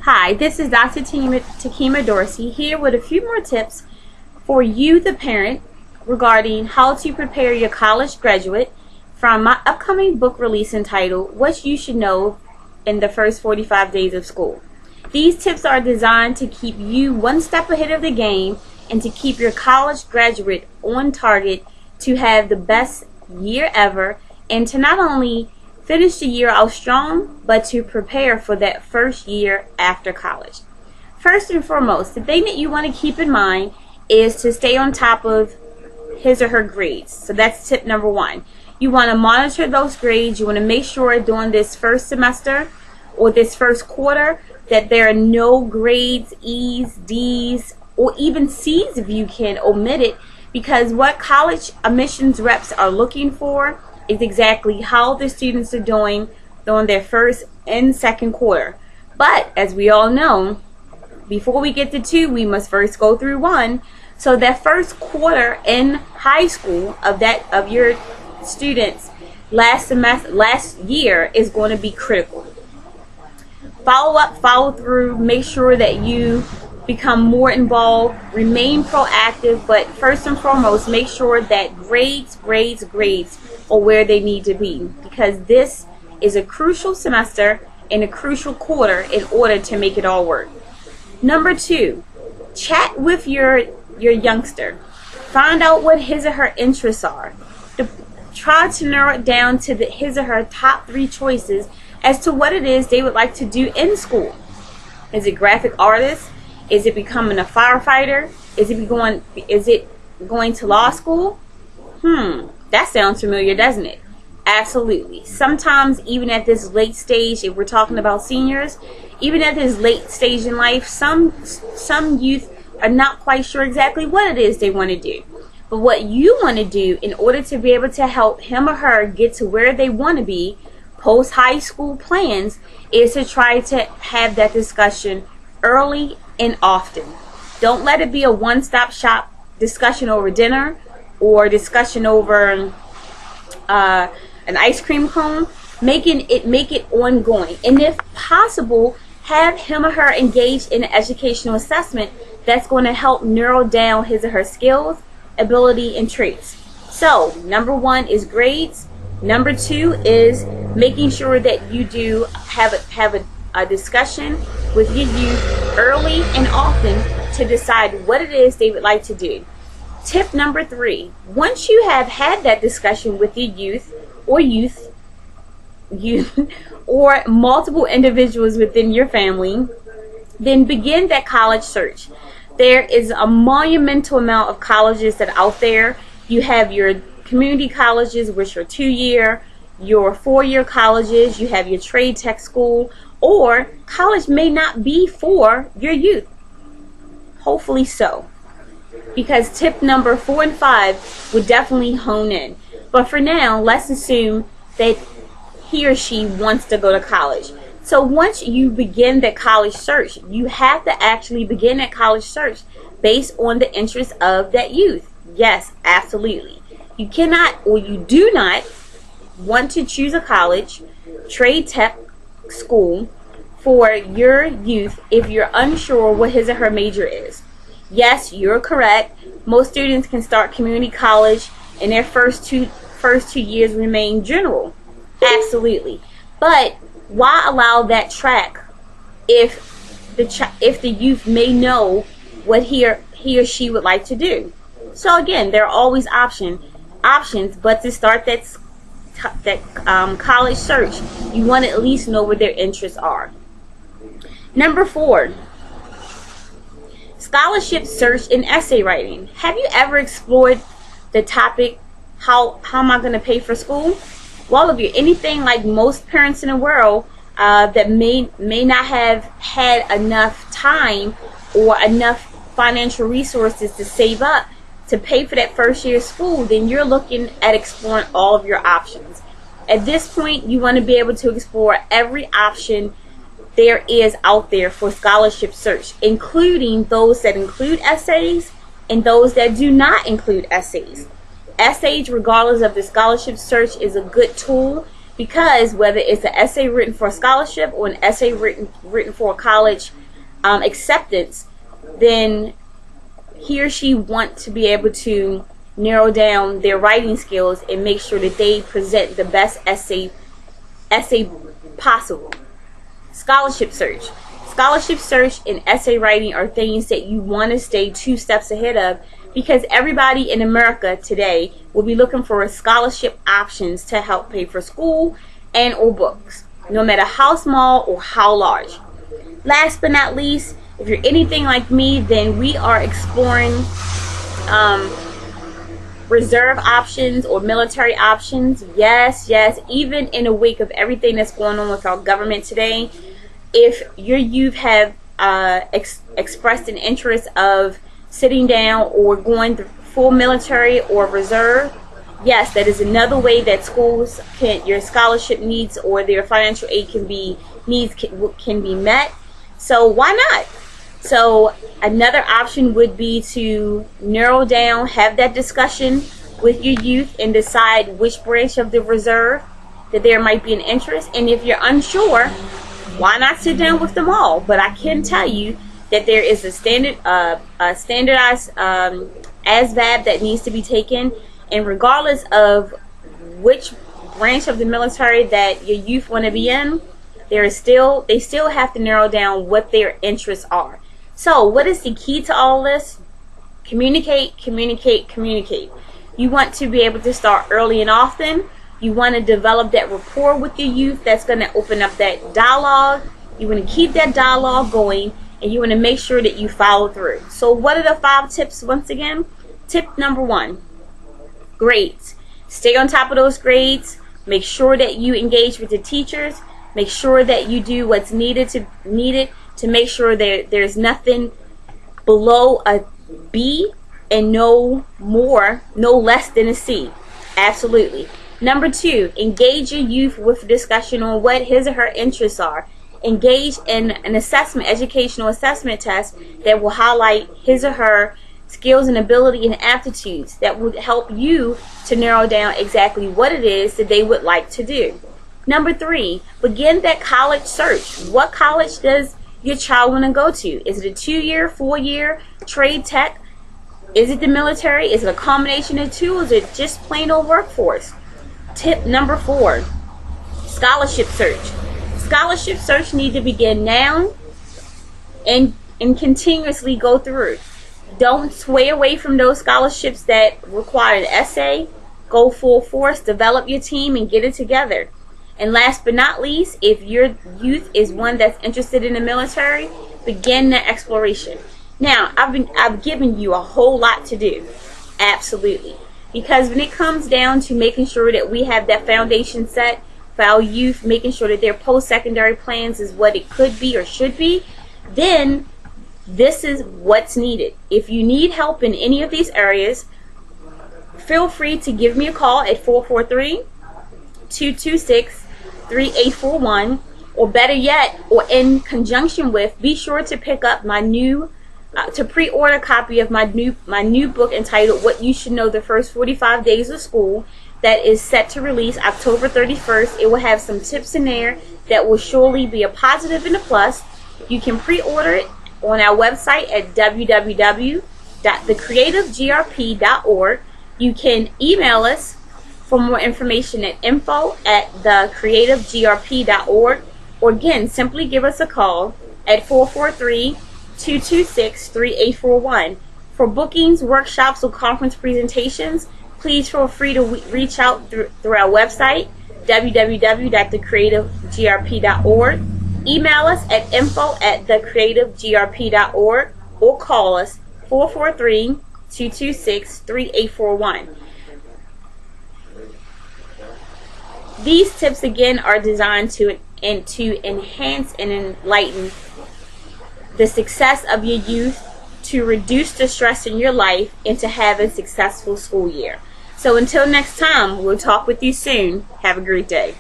Hi, this is Dr. Tekemia Dorsey here with a few more tips for you, the parent, regarding how to prepare your college graduate from my upcoming book release entitled What You Should Know in the First 45 Days of School. These tips are designed to keep you one step ahead of the game and to keep your college graduate on target to have the best year ever and to not only finish the year out strong, but to prepare for that first year after college. First and foremost, the thing that you want to keep in mind is to stay on top of his or her grades. So that's tip number one. You want to monitor those grades. You want to make sure during this first semester or this first quarter that there are no grades, E's, D's, or even C's if you can omit it, because what college admissions reps are looking for is exactly how the students are doing during their first and second quarter. But as we all know, before we get to two, we must first go through one. So that first quarter in high school of your students last year is going to be critical. Follow up, follow through, make sure that you become more involved, remain proactive, but first and foremost, make sure that grades are where they need to be, because this is a crucial semester and a crucial quarter in order to make it all work. Number two, chat with your youngster. Find out what his or her interests are. Try to narrow it down to his or her top 3 choices as to what it is they would like to do in school. Is it graphic artist? Is it becoming a firefighter? Is it going to law school? That sounds familiar, doesn't it? Absolutely. Sometimes even at this late stage, if we're talking about seniors, even at this late stage in life, some youth are not quite sure exactly what it is they want to do. But what you want to do in order to be able to help him or her get to where they want to be, post high school plans, is to try to have that discussion early and often. Don't let it be a one-stop shop discussion over dinner or discussion over an ice cream cone. Make it ongoing, and if possible, have him or her engaged in an educational assessment that's going to help narrow down his or her skills, ability, and traits. So number 1 is grades. Number 2 is making sure that you do have a discussion with your youth early and often to decide what it is they would like to do. Tip number 3, once you have had that discussion with your youth or multiple individuals within your family, then begin that college search. There is a monumental amount of colleges that are out there. You have your community colleges, which are 2-year, your 4-year colleges, you have your trade tech school, or college may not be for your youth. Hopefully so, because tip number 4 and 5 would definitely hone in. But for now, let's assume that he or she wants to go to college. So once you begin the college search, you have to actually begin that college search based on the interests of that youth. Yes, absolutely. You cannot, or you do not want to choose a college, trade tech school for your youth if you're unsure what his or her major is. Yes, you're correct. Most students can start community college and their first two years remain general. Absolutely. But why allow that track if the youth may know what he or she would like to do? So again, there are always options, but to start that college search, you want to at least know what their interests are. Number 4, scholarship search and essay writing. Have you ever explored the topic, how am I going to pay for school? Well, if you're anything like most parents in the world that may not have had enough time or enough financial resources to save up to pay for that first year of school, then you're looking at exploring all of your options. At this point, you want to be able to explore every option there is out there for scholarship search, including those that include essays and those that do not include essays. Essays, regardless of the scholarship search, is a good tool because whether it's an essay written for a scholarship or an essay written for a college acceptance, then he or she want to be able to narrow down their writing skills and make sure that they present the best essay possible. Scholarship search. Scholarship search and essay writing are things that you want to stay 2 steps ahead of, because everybody in America today will be looking for scholarship options to help pay for school and or books, no matter how small or how large. Last but not least, if you're anything like me, then we are exploring reserve options or military options. Yes, even in the wake of everything that's going on with our government today, if your youth have expressed an interest of sitting down or going through full military or reserve, yes, that is another way that schools your scholarship needs or their financial aid can be met. So why not? So another option would be to narrow down, have that discussion with your youth and decide which branch of the reserve that there might be an interest. And if you're unsure, why not sit down with them all? But I can tell you that there is a standardized ASVAB that needs to be taken, and regardless of which branch of the military that your youth want to be in, they still have to narrow down what their interests are. So what is the key to all this? Communicate. You want to be able to start early and often. You want to develop that rapport with your youth that's going to open up that dialogue. You want to keep that dialogue going, and you want to make sure that you follow through. So what are the 5 tips once again? Tip number 1, grades. Stay on top of those grades. Make sure that you engage with the teachers. Make sure that you do what's needed to make sure that there's nothing below a B and no less than a C. Absolutely. Number 2, engage your youth with discussion on what his or her interests are. Engage in an educational assessment test that will highlight his or her skills and ability and aptitudes that would help you to narrow down exactly what it is that they would like to do. Number 3, begin that college search. What college does your child want to go to? Is it a 2-year, 4-year, trade tech? Is it the military? Is it a combination of 2? Is it just plain old workforce? Tip number 4, scholarship search. Scholarship search need to begin now and continuously go through. Don't sway away from those scholarships that require an essay. Go full force, develop your team, and get it together. And last but not least, if your youth is one that's interested in the military, begin the exploration. Now, I've given you a whole lot to do, absolutely, because when it comes down to making sure that we have that foundation set for our youth, making sure that their post-secondary plans is what it could be or should be, then this is what's needed. If you need help in any of these areas, feel free to give me a call at 443-226-3841, or better yet, or in conjunction with, be sure to pick up my new to pre-order a copy of my new book entitled What You Should Know the First 45 Days of School, that is set to release October 31st. It will have some tips in there that will surely be a positive and a plus. You can pre-order it on our website at www.thecreativegrp.org. You can email us for more information at info@thecreativegrp.org, or again, simply give us a call at 443-226-3841. For bookings, workshops, or conference presentations, please feel free to reach out through our website, www.thecreativegrp.org. Email us at info@thecreativegrp.org, or call us 443-226-3841. These tips again are designed to enhance and enlighten the success of your youth, to reduce the stress in your life, and to have a successful school year. So until next time, we'll talk with you soon. Have a great day.